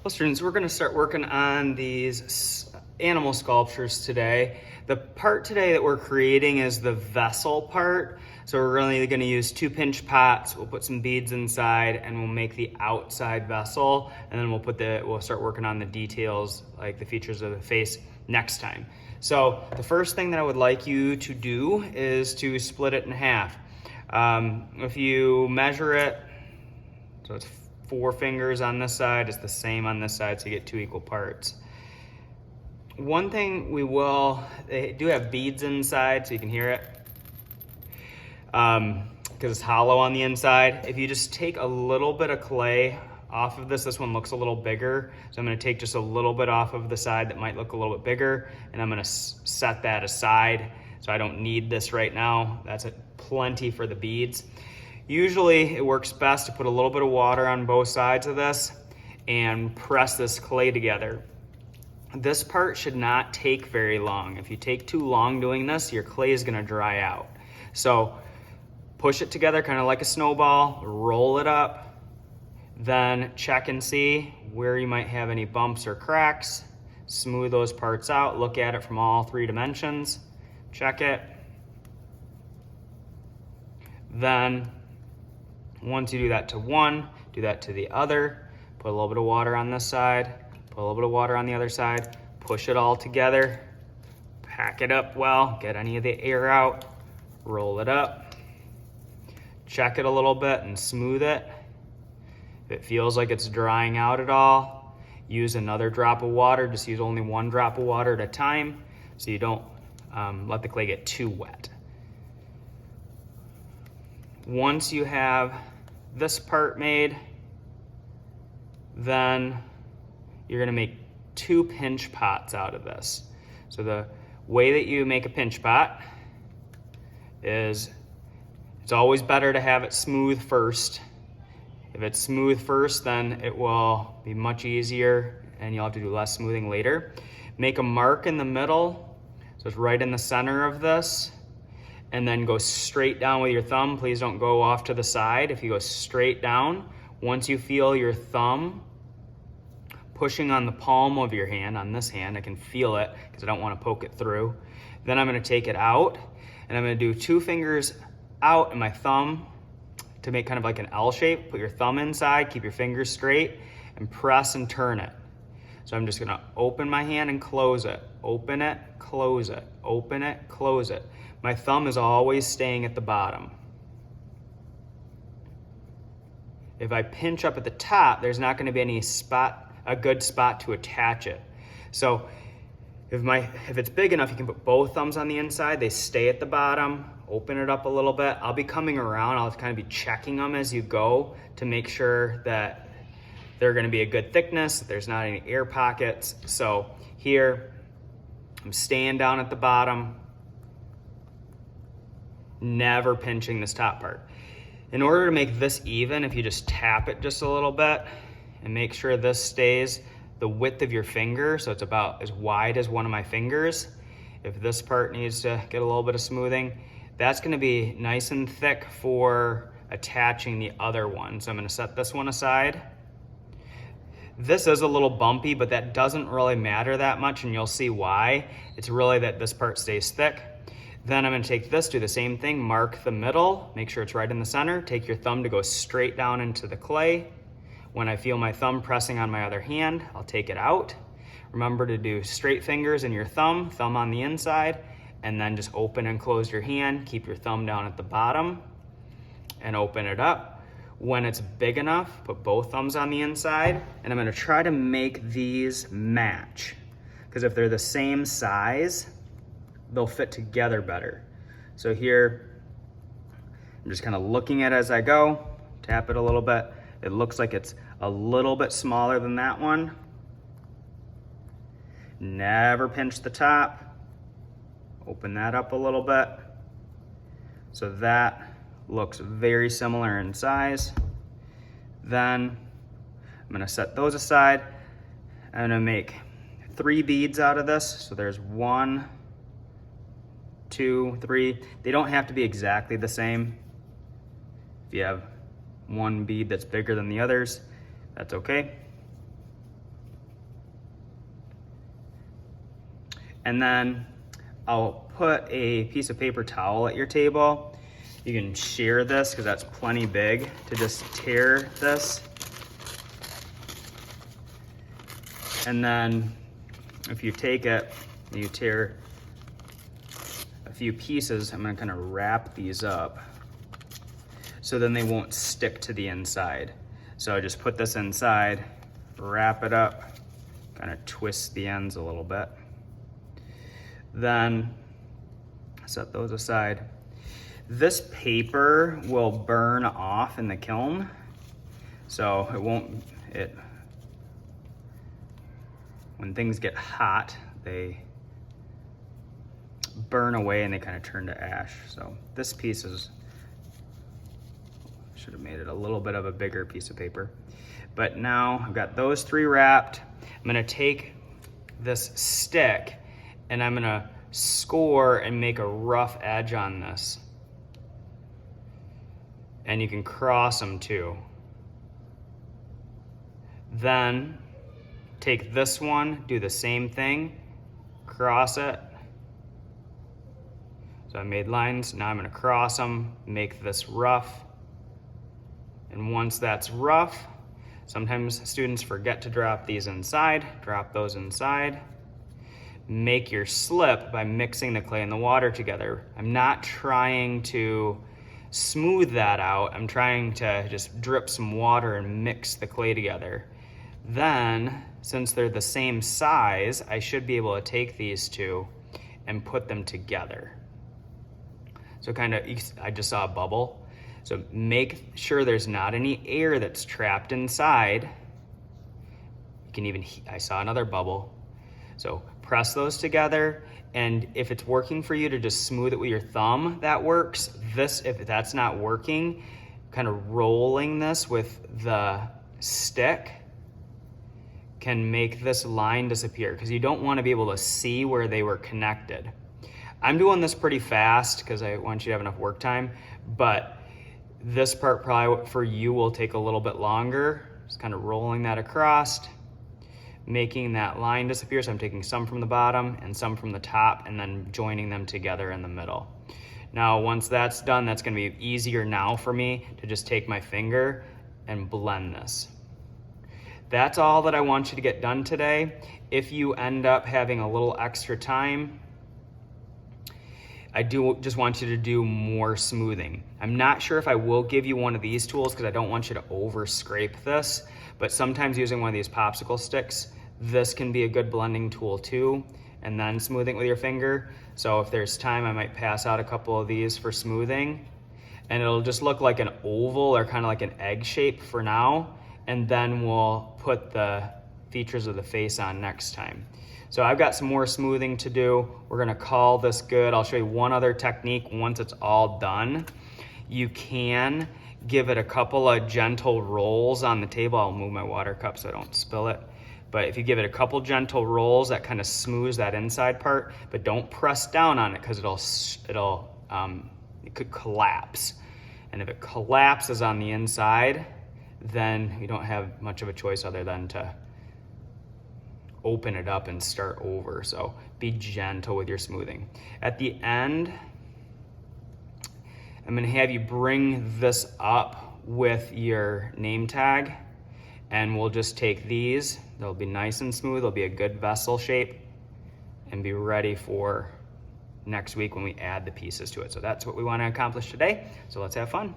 Well, students, we're going to start working on these animal sculptures today. The part today that we're creating is the vessel part. So we're really going to use 2 pinch pots. We'll put some beads inside and we'll make the outside vessel. And then we'll start working on the details, like the features of the face, next time. So the first thing that I would like you to do is to split it in half. If you measure it, so it's 4 fingers on this side, it's the same on this side, so you get 2 equal parts. One thing they do have beads inside, so you can hear it, because it's hollow on the inside. If you just take a little bit of clay off of this one looks a little bigger, so I'm going to take just a little bit off of the side that might look a little bit bigger, and I'm going to set that aside, so I don't need this right now. That's plenty for the beads. Usually it works best to put a little bit of water on both sides of this and press this clay together. This part should not take very long. If you take too long doing this, your clay is going to dry out. So push it together kind of like a snowball, roll it up, then check and see where you might have any bumps or cracks. Smooth those parts out, look at it from all 3 dimensions, check it. Then once you do that to one, do that to the other, put a little bit of water on this side, put a little bit of water on the other side, push it all together, pack it up well, get any of the air out, roll it up, check it a little bit and smooth it. If it feels like it's drying out at all, use another drop of water. Just use only 1 drop of water at a time so you don't let the clay get too wet. Once you have this part made, then you're going to make 2 pinch pots out of this. So the way that you make a pinch pot is it's always better to have it smooth first. If it's smooth first, then it will be much easier and you'll have to do less smoothing later. Make a mark in the middle, so it's right in the center of this, and then go straight down with your thumb. Please don't go off to the side. If you go straight down, once you feel your thumb pushing on the palm of your hand, on this hand, I can feel it because I don't want to poke it through. Then I'm going to take it out and I'm going to do 2 fingers out and my thumb to make kind of like an L shape. Put your thumb inside, keep your fingers straight, and press and turn it. So I'm just going to open my hand and close it. Open it, close it, open it, close it. My thumb is always staying at the bottom. If I pinch up at the top, there's not going to be a good spot to attach it. So if it's big enough, you can put both thumbs on the inside. They stay at the bottom. Open it up a little bit. I'll be coming around. I'll kind of be checking them as you go to make sure that they're going to be a good thickness, that there's not any air pockets. So here, I'm staying down at the bottom, never pinching this top part. In order to make this even, if you just tap it just a little bit and make sure this stays the width of your finger, so it's about as wide as one of my fingers. If this part needs to get a little bit of smoothing, that's going to be nice and thick for attaching the other one. So I'm going to set this one aside. This is a little bumpy, but that doesn't really matter that much, and you'll see why. It's really that this part stays thick. Then I'm going to take this, do the same thing, mark the middle, make sure it's right in the center. Take your thumb to go straight down into the clay. When I feel my thumb pressing on my other hand, I'll take it out. Remember to do straight fingers in your thumb on the inside, and then just open and close your hand. Keep your thumb down at the bottom and open it up. When it's big enough, put both thumbs on the inside, and I'm going to try to make these match, because if they're the same size, they'll fit together better. So here, I'm just kind of looking at it as I go, tap it a little bit. It looks like it's a little bit smaller than that one. Never pinch the top. Open that up a little bit. So that looks very similar in size. Then I'm going to set those aside. I'm going to make 3 beads out of this. So there's 1, 2, 3. They don't have to be exactly the same. If you have one bead that's bigger than the others, that's okay. And then I'll put a piece of paper towel at your table. You can shear this because that's plenty big to just tear this. And then if you take it, you tear a few pieces, I'm gonna kind of wrap these up so then they won't stick to the inside. So I just put this inside, wrap it up, kind of twist the ends a little bit. Then set those aside. This paper will burn off in the kiln, so when things get hot, they burn away and they kind of turn to ash. So this piece should have made it a little bit of a bigger piece of paper. But now I've got those 3 wrapped. I'm gonna take this stick and I'm gonna score and make a rough edge on this. And you can cross them too. Then take this one, do the same thing, cross it. So I made lines, now I'm gonna cross them, make this rough. And once that's rough, sometimes students forget to drop these inside, drop those inside. Make your slip by mixing the clay and the water together. I'm not trying to smooth that out. I'm trying to just drip some water and mix the clay together. Then, since they're the same size, I should be able to take these two and put them together. So I just saw a bubble. So make sure there's not any air that's trapped inside. I saw another bubble. So press those together, and if it's working for you to just smooth it with your thumb, that works. If that's not working, kind of rolling this with the stick can make this line disappear because you don't want to be able to see where they were connected. I'm doing this pretty fast because I want you to have enough work time, but this part probably for you will take a little bit longer. Just kind of rolling that across, making that line disappear. So I'm taking some from the bottom and some from the top and then joining them together in the middle. Now, once that's done, that's gonna be easier now for me to just take my finger and blend this. That's all that I want you to get done today. If you end up having a little extra time, I do just want you to do more smoothing. I'm not sure if I will give you one of these tools because I don't want you to over scrape this, but sometimes using one of these popsicle sticks, this can be a good blending tool too, and then smoothing with your finger. So if there's time, I might pass out a couple of these for smoothing, and it'll just look like an oval or kind of like an egg shape for now, and then we'll put the features of the face on next time. So I've got some more smoothing to do. We're gonna call this good. I'll show you one other technique once it's all done. You can give it a couple of gentle rolls on the table. I'll move my water cup so I don't spill it. But if you give it a couple gentle rolls, that kind of smooths that inside part, but don't press down on it because it could collapse. And if it collapses on the inside, then you don't have much of a choice other than to open it up and start over. So be gentle with your smoothing. At the end, I'm gonna have you bring this up with your name tag, and we'll just take these. They'll be nice and smooth. They'll be a good vessel shape and be ready for next week when we add the pieces to it. So that's what we want to accomplish today. So let's have fun.